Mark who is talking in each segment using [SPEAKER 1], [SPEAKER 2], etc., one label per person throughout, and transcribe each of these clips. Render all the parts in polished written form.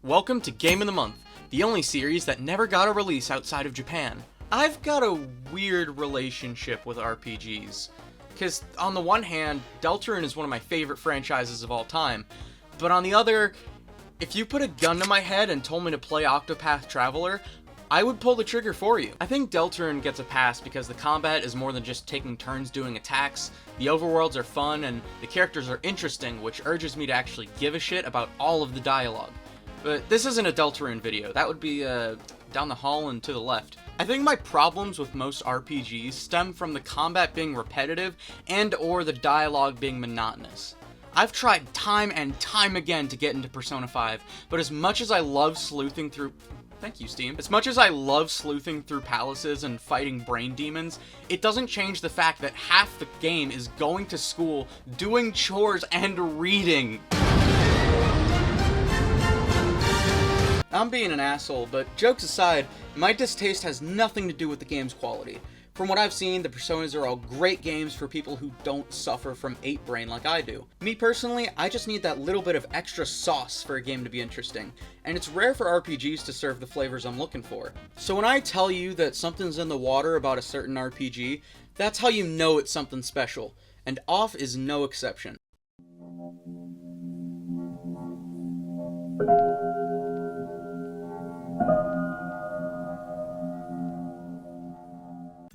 [SPEAKER 1] Welcome to Game of the Month, the only series that never got a release outside of Japan. I've got a weird relationship with RPGs, because on the one hand, Deltarune is one of my favorite franchises of all time, but on the other, if you put a gun to my head and told me to play Octopath Traveler, I would pull the trigger for you. I think Deltarune gets a pass because the combat is more than just taking turns doing attacks, the overworlds are fun, and the characters are interesting, which urges me to actually give a shit about all of the dialogue. But this isn't a Deltarune video, that would be down the hall and to the left. I think my problems with most RPGs stem from the combat being repetitive and or the dialogue being monotonous. I've tried time and time again to get into Persona 5, but as much as I love sleuthing through... Thank you, Steam. As much as I love sleuthing through palaces and fighting brain demons, it doesn't change the fact that half the game is going to school, doing chores, and reading. I'm being an asshole, but jokes aside, my distaste has nothing to do with the game's quality. From what I've seen, the Personas are all great games for people who don't suffer from 8-brain like I do. Me personally, I just need that little bit of extra sauce for a game to be interesting, and it's rare for RPGs to serve the flavors I'm looking for. So when I tell you that something's in the water about a certain RPG, that's how you know it's something special, and Off is no exception.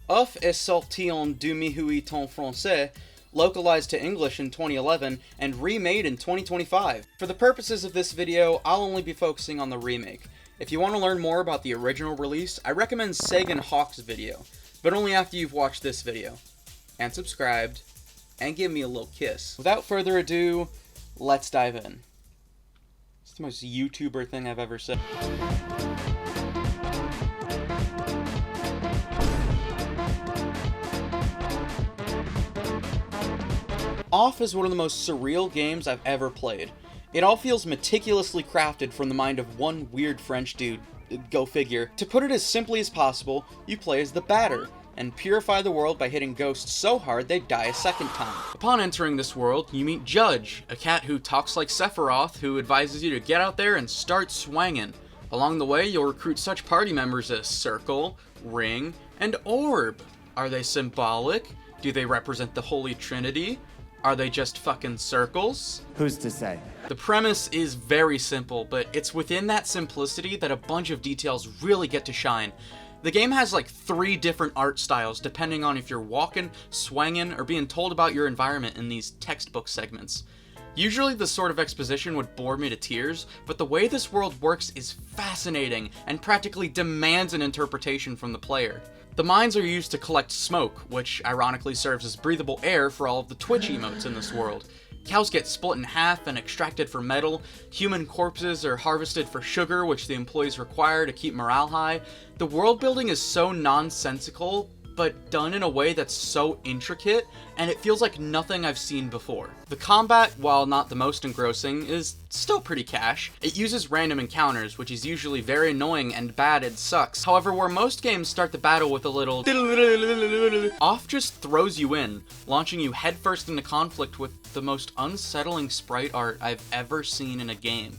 [SPEAKER 1] Off est sorti en 2008 en français, localized to English in 2011, and remade in 2025. For the purposes of this video, I'll only be focusing on the remake. If you want to learn more about the original release, I recommend Sagan Hawkes' video, but only after you've watched this video, and subscribed, and give me a little kiss. Without further ado, let's dive in. It's the most YouTuber thing I've ever said. Off is one of the most surreal games I've ever played. It all feels meticulously crafted from the mind of one weird French dude, go figure. To put it as simply as possible, you play as the Batter, and purify the world by hitting ghosts so hard they die a second time. Upon entering this world, you meet Judge, a cat who talks like Sephiroth, who advises you to get out there and start swangin'. Along the way, you'll recruit such party members as Circle, Ring, and Orb. Are they symbolic? Do they represent the Holy Trinity? Are they just fucking circles?
[SPEAKER 2] Who's to say?
[SPEAKER 1] The premise is very simple, but it's within that simplicity that a bunch of details really get to shine. The game has like 3 different art styles depending on if you're walking, swanging, or being told about your environment in these textbook segments. Usually this sort of exposition would bore me to tears, but the way this world works is fascinating and practically demands an interpretation from the player. The mines are used to collect smoke, which ironically serves as breathable air for all of the Twitch emotes in this world. Cows get split in half and extracted for metal, human corpses are harvested for sugar, which the employees require to keep morale high. The world building is so nonsensical, but done in a way that's so intricate, and it feels like nothing I've seen before. The combat, while not the most engrossing, is still pretty cash. It uses random encounters, which is usually very annoying and bad and sucks. However, where most games start the battle with a little Off just throws you in, launching you headfirst into conflict with the most unsettling sprite art I've ever seen in a game.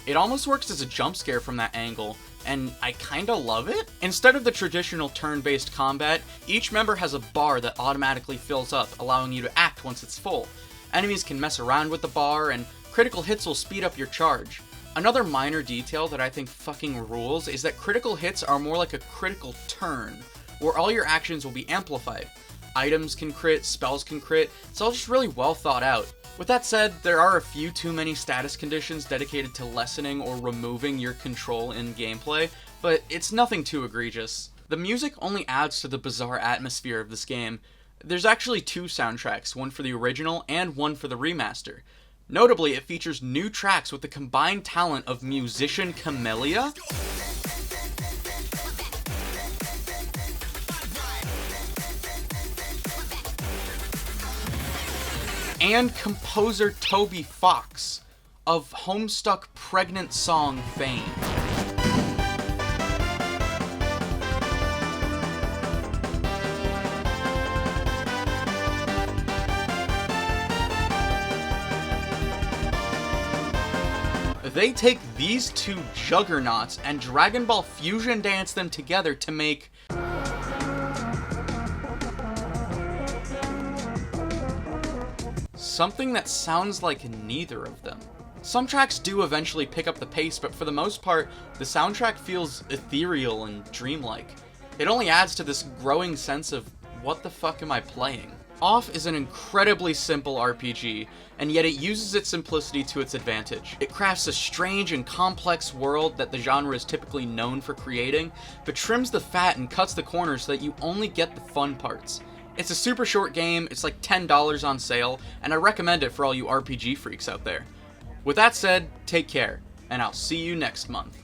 [SPEAKER 1] It almost works as a jump scare from that angle, and I kinda love it. Instead of the traditional turn-based combat, each member has a bar that automatically fills up, allowing you to act once it's full. Enemies can mess around with the bar, and critical hits will speed up your charge. Another minor detail that I think fucking rules is that critical hits are more like a critical turn, where all your actions will be amplified. Items can crit, spells can crit, it's all just really well thought out. With that said, there are a few too many status conditions dedicated to lessening or removing your control in gameplay, but it's nothing too egregious. The music only adds to the bizarre atmosphere of this game. There's actually 2 soundtracks, one for the original and one for the remaster. Notably, it features new tracks with the combined talent of musician Camellia, and composer Toby Fox of Homestuck Pregnant Song fame. they take these two juggernauts and Dragon Ball fusion dance them together to make something that sounds like neither of them. Some tracks do eventually pick up the pace, but for the most part, the soundtrack feels ethereal and dreamlike. It only adds to this growing sense of, what the fuck am I playing? Off is an incredibly simple RPG, and yet it uses its simplicity to its advantage. It crafts a strange and complex world that the genre is typically known for creating, but trims the fat and cuts the corners so that you only get the fun parts. It's a super short game, it's like $10 on sale, and I recommend it for all you RPG freaks out there. With that said, take care, and I'll see you next month.